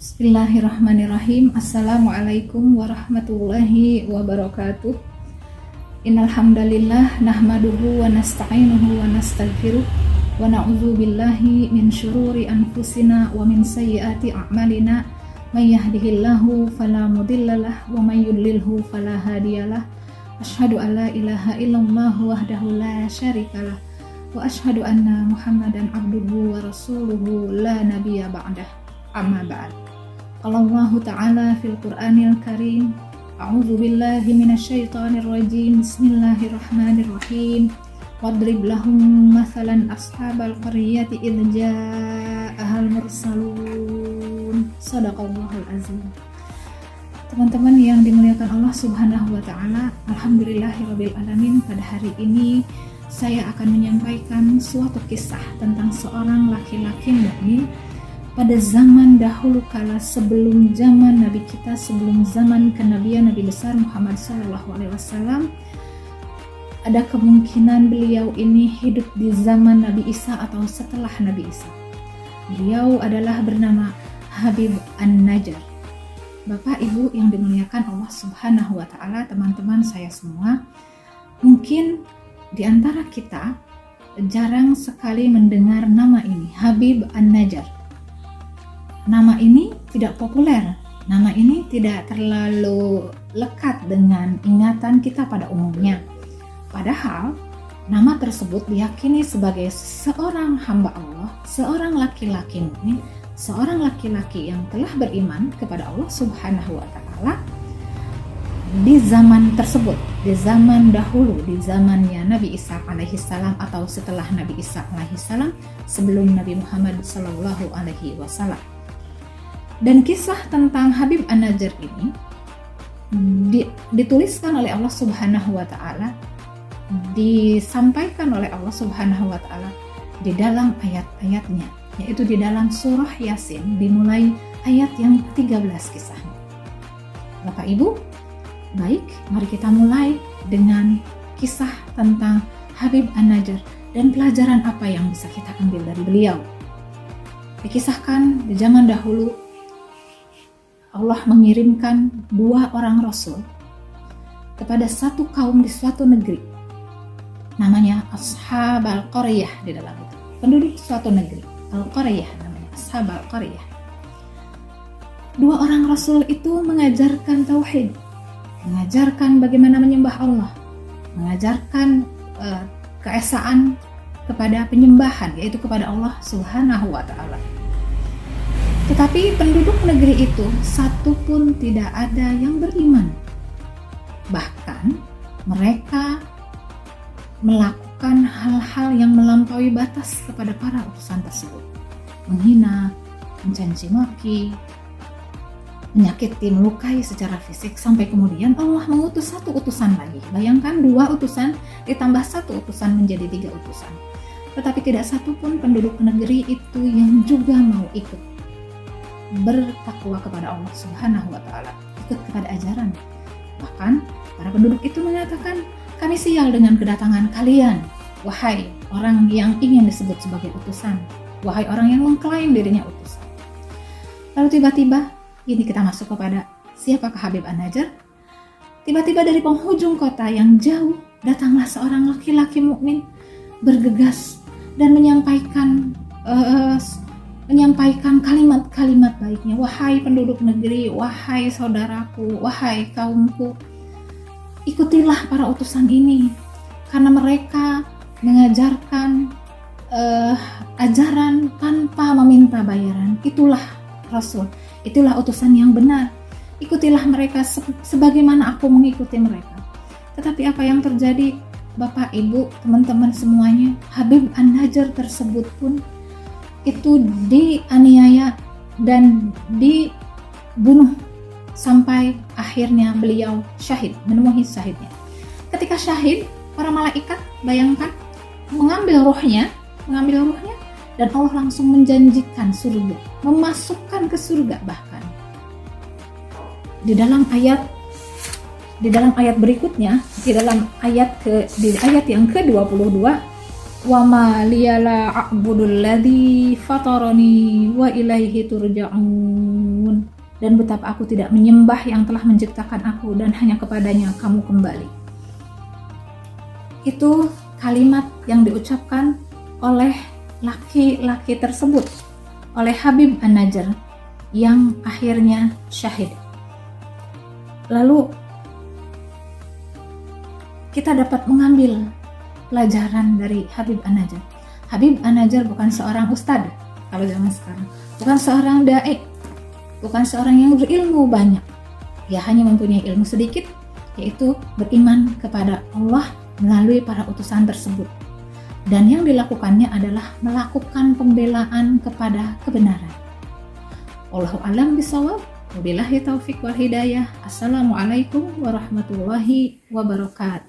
Bismillahirrahmanirrahim. Assalamualaikum warahmatullahi wabarakatuh. Innal hamdalillah nahmaduhu wa nasta'inuhu wa nastaghfiruh wa na'udzu billahi min syururi anfusina wa min sayyiati a'malina. May yahdihillahu fala mudhillalah wa may yudlilhu fala hadiyalah. Asyhadu an la ilaha illallah wahdahu la syarikalah wa asyhadu anna Muhammadan abduhu wa rasuluhu la nabiyya ba'dah. Amma ba'd. Allah Ta'ala fil Qur'anil Karim. A'udzu billahi minasyaitonir rajim. Bismillahirrahmanirrahim. Wadrib lahum mathalan ashabal qaryati idz ja'ahal mursalun. Shadaqallahul azim. Teman-teman yang dimuliakan Allah Subhanahu wa taala, alhamdulillahirabbil alamin. Pada hari ini saya akan menyampaikan suatu kisah tentang seorang laki-laki mukmin pada zaman dahulu kala, sebelum zaman Nabi kita, sebelum zaman kenabian Nabi besar Muhammad SAW. Ada kemungkinan beliau ini hidup di zaman Nabi Isa atau setelah Nabi Isa. Beliau adalah bernama Habib An-Najjar. Bapak Ibu yang dimuliakan Allah Subhanahu wa taala, teman-teman saya semua, mungkin di antara kita jarang sekali mendengar nama ini, Habib An-Najjar. Nama ini tidak populer, nama ini tidak terlalu lekat dengan ingatan kita pada umumnya. Padahal nama tersebut diyakini sebagai seorang hamba Allah, seorang laki-laki mukmin, seorang laki-laki yang telah beriman kepada Allah Subhanahu wa taala di zaman tersebut, di zaman dahulu, di zamannya Nabi Isa alaihissalam atau setelah Nabi Isa alaihissalam, sebelum Nabi Muhammad sallallahu alaihi wasallam. Dan kisah tentang Habib An-Najjar ini dituliskan oleh Allah Subhanahu wa taala, disampaikan oleh Allah Subhanahu wa taala di dalam ayat-ayatnya, yaitu di dalam surah Yasin, dimulai ayat yang ke-13 kisahnya. Bapak Ibu, baik, mari kita mulai dengan kisah tentang Habib An-Najjar dan pelajaran apa yang bisa kita ambil dari beliau. Dikisahkan di zaman dahulu Allah mengirimkan dua orang rasul kepada satu kaum di suatu negeri, namanya Ashabal Qaryah di dalam itu. Penduduk suatu negeri, Al-Qaryah namanya, Ashabal Qaryah. Dua orang rasul itu mengajarkan tauhid, mengajarkan bagaimana menyembah Allah, mengajarkan keesaan kepada penyembahan, yaitu kepada Allah Subhanahu wa taala. Tetapi penduduk negeri itu satu pun tidak ada yang beriman. Bahkan mereka melakukan hal-hal yang melampaui batas kepada para utusan tersebut. Menghina, mencaci maki, menyakiti, melukai secara fisik, sampai kemudian Allah mengutus satu utusan lagi. Bayangkan, dua utusan ditambah satu utusan menjadi 3 utusan. Tetapi tidak satu pun penduduk negeri itu yang juga mau ikut bertakwa kepada Allah Subhanahu wa taala, ikut kepada ajaran. Bahkan para penduduk itu mengatakan, kami sial dengan kedatangan kalian, wahai orang yang ingin disebut sebagai utusan, wahai orang yang mengklaim dirinya utusan. Lalu tiba-tiba ini kita masuk kepada siapakah Habib An-Najjar. Tiba-tiba dari penghujung kota yang jauh datanglah seorang laki-laki mukmin, bergegas dan menyampaikan kalimat-kalimat baiknya. Wahai penduduk negeri, wahai saudaraku, wahai kaumku, ikutilah para utusan ini, karena mereka mengajarkan ajaran tanpa meminta bayaran. Itulah Rasul, itulah utusan yang benar. Ikutilah mereka sebagaimana aku mengikuti mereka. Tetapi apa yang terjadi, Bapak, Ibu, teman-teman semuanya, Habib An-Najjar tersebut pun itu dianiaya dan dibunuh sampai akhirnya beliau syahid, menemui syahidnya. Ketika syahid, para malaikat, bayangkan, mengambil ruhnya dan Allah langsung menjanjikan surga, memasukkan ke surga. Bahkan di dalam ayat berikutnya, di ayat yang ke-22, wa ma liyala a'budul ladzi fatarani wa ilaihi turja'un. dan betapa aku tidak menyembah yang telah menciptakan aku dan hanya kepadanya kamu kembali. Itu kalimat yang diucapkan oleh laki-laki tersebut, oleh Habib An-Najjar yang akhirnya syahid. Lalu kita dapat mengambil pelajaran dari Habib An-Najjar. Habib An-Najjar bukan seorang ustadz kalau zaman sekarang, bukan seorang da'i, bukan seorang yang berilmu banyak. Dia hanya mempunyai ilmu sedikit, yaitu beriman kepada Allah melalui para utusan tersebut. Dan yang dilakukannya adalah melakukan pembelaan kepada kebenaran. Wallahu a'lam bishawab. Wabillahi taufik wal hidayah. Assalamualaikum warahmatullahi wabarakatuh.